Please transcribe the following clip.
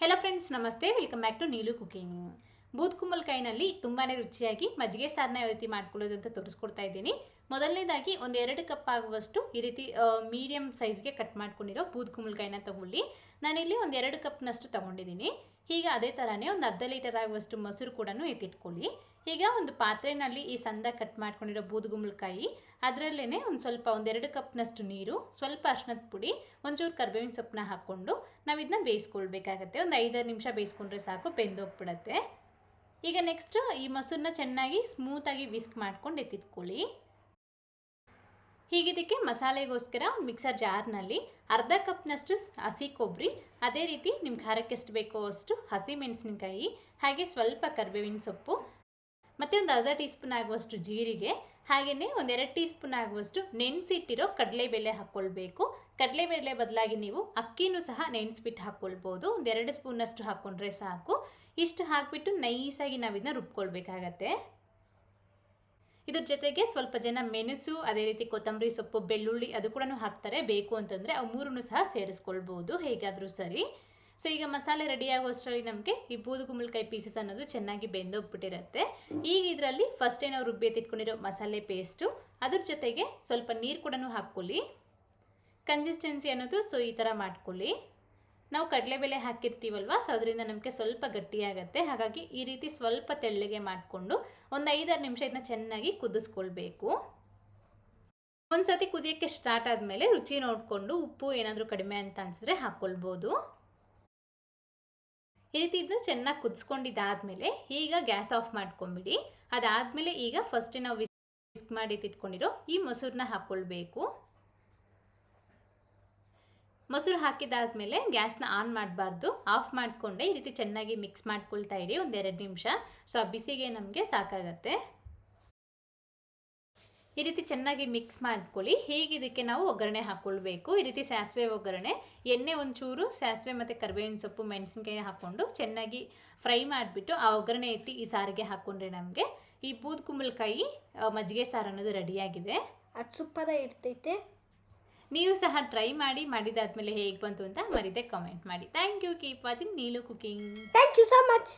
Hello friends, ನಮಸ್ತೆ. Welcome back to Neelu cooking. ಬೂದ್ ಕುಂಬಳಕಾಯಿನಲ್ಲಿ ತುಂಬಾ ರುಚಿಯಾಗಿ ಮಜ್ಜಿಗೆ ಸಾರನ್ನ ಯಾವ ರೀತಿ ಮಾಡ್ಕೊಳ್ಳೋದು ಅಂತ ತೋರಿಸ್ಕೊಡ್ತಾ ಇದ್ದೀನಿ. ಮೊದಲನೇದಾಗಿ ಒಂದು 2 ಕಪ್ ಆಗುವಷ್ಟು ಈ ರೀತಿ ಮೀಡಿಯಂ ಸೈಜ್ಗೆ ಕಟ್ ಮಾಡ್ಕೊಂಡಿರೋ ಬೂದ್ ಕುಂಬಳಕಾಯಿನ ತಗೊಳ್ಳಿ. ನಾನಿಲ್ಲಿ ಒಂದು 2 ಕಪ್ನಷ್ಟು ತಗೊಂಡಿದ್ದೀನಿ. ಈಗ ಅದೇ ಥರನೇ ಒಂದು ಅರ್ಧ ಲೀಟರ್ ಆಗುವಷ್ಟು ಮೊಸರು ಕೂಡ ಎತ್ತಿಟ್ಕೊಳ್ಳಿ. ಈಗ ಒಂದು ಪಾತ್ರೆಯಲ್ಲಿ ಈ ಸಂದ ಕಟ್ ಮಾಡ್ಕೊಂಡಿರೋ ಬೂದ್ ಕುಂಬಳಕಾಯಿ, ಅದರಲ್ಲೇ ಒಂದು 2 ಕಪ್ನಷ್ಟು ನೀರು, ಸ್ವಲ್ಪ ಅರಿಶಿಣದ ಪುಡಿ, ಒಂಚೂರು ಕರಿಬೇವಿನ ಸೊಪ್ಪನ್ನ ಹಾಕ್ಕೊಂಡು ನಾವು ಇದನ್ನ ಬೇಯಿಸ್ಕೊಳ್ಬೇಕಾಗತ್ತೆ. ಒಂದು 5-6 ನಿಮಿಷ ಬೇಯಿಸ್ಕೊಂಡ್ರೆ ಸಾಕು, ಬೆಂದೋಗ್ಬಿಡತ್ತೆ. ಈಗ ನೆಕ್ಸ್ಟ್ ಈ ಮೊಸರನ್ನ ಚೆನ್ನಾಗಿ ಸ್ಮೂತಾಗಿ ವಿಸ್ಕ್ ಮಾಡ್ಕೊಂಡು ಎತ್ತಿಟ್ಕೊಳ್ಳಿ. ಹೀಗಿದಕ್ಕೆ ಮಸಾಲೆಗೋಸ್ಕರ ಒಂದು ಮಿಕ್ಸರ್ ಜಾರ್ನಲ್ಲಿ ಅರ್ಧ ಕಪ್ನಷ್ಟು ಹಸಿ ಕೊಬ್ಬರಿ, ಅದೇ ರೀತಿ ನಿಮ್ಮ ಖಾರಕ್ಕೆ ಎಷ್ಟು ಬೇಕೋ ಅಷ್ಟು ಹಸಿ ಮೆಣಸಿನಕಾಯಿ, ಹಾಗೆ ಸ್ವಲ್ಪ ಕರಿಬೇವಿನ ಸೊಪ್ಪು, ಮತ್ತು ಒಂದು ಅರ್ಧ ಟೀ ಸ್ಪೂನ್ ಆಗುವಷ್ಟು ಜೀರಿಗೆ, ಹಾಗೆಯೇ ಒಂದು 2 ಟೀ ಸ್ಪೂನ್ ಆಗುವಷ್ಟು ನೆನೆಸಿಟ್ಟಿರೋ ಕಡಲೆಬೇಳೆ ಹಾಕ್ಕೊಳ್ಬೇಕು. ಕಡಲೆಬೇಳೆ ಬದಲಾಗಿ ನೀವು ಅಕ್ಕಿನೂ ಸಹ ನೆನೆಸ್ಬಿಟ್ಟು ಹಾಕ್ಕೊಳ್ಬೋದು. ಒಂದು 2 ಸ್ಪೂನಷ್ಟು ಹಾಕ್ಕೊಂಡ್ರೆ ಸಾಕು. ಇಷ್ಟು ಹಾಕಿಬಿಟ್ಟು ನೈಸಾಗಿ ನಾವು ಇದನ್ನ ರುಬ್ಕೊಳ್ಬೇಕಾಗತ್ತೆ. ಇದ್ರ ಜೊತೆಗೆ ಸ್ವಲ್ಪ ಜನ ಮೆಣಸು, ಅದೇ ರೀತಿ ಕೊತ್ತಂಬರಿ ಸೊಪ್ಪು, ಬೆಳ್ಳುಳ್ಳಿ ಅದು ಕೂಡ ಹಾಕ್ತಾರೆ. ಬೇಕು ಅಂತಂದರೆ ಅವು ಮೂರನ್ನು ಸಹ ಸೇರಿಸ್ಕೊಳ್ಬೋದು, ಹೇಗಾದರೂ ಸರಿ. ಸೊ ಈಗ ಮಸಾಲೆ ರೆಡಿ ಆಗುವಷ್ಟರಲ್ಲಿ ನಮಗೆ ಈ ಬೂದು ಕುಂಬಳಕಾಯಿ ಪೀಸಸ್ ಅನ್ನೋದು ಚೆನ್ನಾಗಿ ಬೆಂದೋಗ್ಬಿಟ್ಟಿರುತ್ತೆ. ಈಗ ಇದರಲ್ಲಿ ಫಸ್ಟೇ ನಾವು ರುಬ್ಬಿ ಎತ್ತಿಟ್ಕೊಂಡಿರೋ ಮಸಾಲೆ ಪೇಸ್ಟು, ಅದ್ರ ಜೊತೆಗೆ ಸ್ವಲ್ಪ ನೀರು ಕೂಡ ಹಾಕ್ಕೊಳ್ಳಿ. ಕನ್ಸಿಸ್ಟೆನ್ಸಿ ಅನ್ನೋದು ಈ ಥರ ಮಾಡ್ಕೊಳ್ಳಿ. ನಾವು ಕಡಲೆಬೇಳೆ ಹಾಕಿರ್ತೀವಲ್ವ, ಸೊ ಅದರಿಂದ ನಮಗೆ ಸ್ವಲ್ಪ ಗಟ್ಟಿಯಾಗತ್ತೆ. ಹಾಗಾಗಿ ಈ ರೀತಿ ಸ್ವಲ್ಪ ತೆಳ್ಳಗೆ ಮಾಡಿಕೊಂಡು ಒಂದು 5-6 ನಿಮಿಷ ಇದನ್ನ ಚೆನ್ನಾಗಿ ಕುದಿಸ್ಕೊಳ್ಬೇಕು. ಒಂದು ಸತಿ ಕುದಿಯೋಕ್ಕೆ ಸ್ಟಾರ್ಟ್ ಆದಮೇಲೆ ರುಚಿ ನೋಡಿಕೊಂಡು ಉಪ್ಪು ಏನಾದರೂ ಕಡಿಮೆ ಅಂತ ಅನಿಸಿದ್ರೆ ಹಾಕ್ಕೊಳ್ಬೋದು. ಈ ರೀತಿ ಇದು ಚೆನ್ನಾಗಿ ಕುದಿಸ್ಕೊಂಡಿದ್ದಾದಮೇಲೆ ಈಗ ಗ್ಯಾಸ್ ಆಫ್ ಮಾಡ್ಕೊಂಬಿಡಿ. ಅದಾದಮೇಲೆ ಈಗ ಫಸ್ಟೇ ನಾವು ವಿಸ್ಕ್ ಮಾಡಿ ಇಟ್ಕೊಂಡಿರೋ ಈ ಮೊಸರನ್ನ ಹಾಕ್ಕೊಳ್ಬೇಕು. ಮೊಸರು ಹಾಕಿದಾದ್ಮೇಲೆ ಗ್ಯಾಸ್ನ ಆನ್ ಮಾಡಬಾರ್ದು, ಆಫ್ ಮಾಡಿಕೊಂಡೆ ಈ ರೀತಿ ಚೆನ್ನಾಗಿ ಮಿಕ್ಸ್ ಮಾಡ್ಕೊಳ್ತಾ ಇರಿ ಒಂದು 2 ನಿಮಿಷ. ಸೊ ಆ ಬಿಸಿಗೆ ನಮಗೆ ಸಾಕಾಗತ್ತೆ. ಈ ರೀತಿ ಚೆನ್ನಾಗಿ ಮಿಕ್ಸ್ ಮಾಡ್ಕೊಳ್ಳಿ. ಹೀಗೆ ಇದಕ್ಕೆ ನಾವು ಒಗ್ಗರಣೆ ಹಾಕ್ಕೊಳ್ಬೇಕು. ಈ ರೀತಿ ಸಾಸಿವೆ ಒಗ್ಗರಣೆ, ಎಣ್ಣೆ ಒಂಚೂರು ಸಾಸಿವೆ ಮತ್ತು ಕರಿಬೇವಿನ ಸೊಪ್ಪು, ಮೆಣಸಿನ್ಕಾಯಿ ಹಾಕ್ಕೊಂಡು ಚೆನ್ನಾಗಿ ಫ್ರೈ ಮಾಡಿಬಿಟ್ಟು ಆ ಒಗ್ಗರಣೆ ಎತ್ತಿ ಈ ಸಾರಿಗೆ ಹಾಕ್ಕೊಂಡ್ರೆ ನಮಗೆ ಈ ಬೂದ್ ಕುಂಬಳಕಾಯಿ ಮಜ್ಜಿಗೆ ಸಾರು ಅನ್ನೋದು ರೆಡಿಯಾಗಿದೆ. ಅದು ಸೂಪರ್ ಇರ್ತೈತೆ. ನೀವು ಸಹ ಟ್ರೈ ಮಾಡಿ, ಮಾಡಿದಾದ್ಮೇಲೆ ಹೇಗೆ ಬಂತು ಅಂತ ಮರೀದೆ ಕಾಮೆಂಟ್ ಮಾಡಿ. Thank you. Keep watching Neelu cooking. Thank you so much.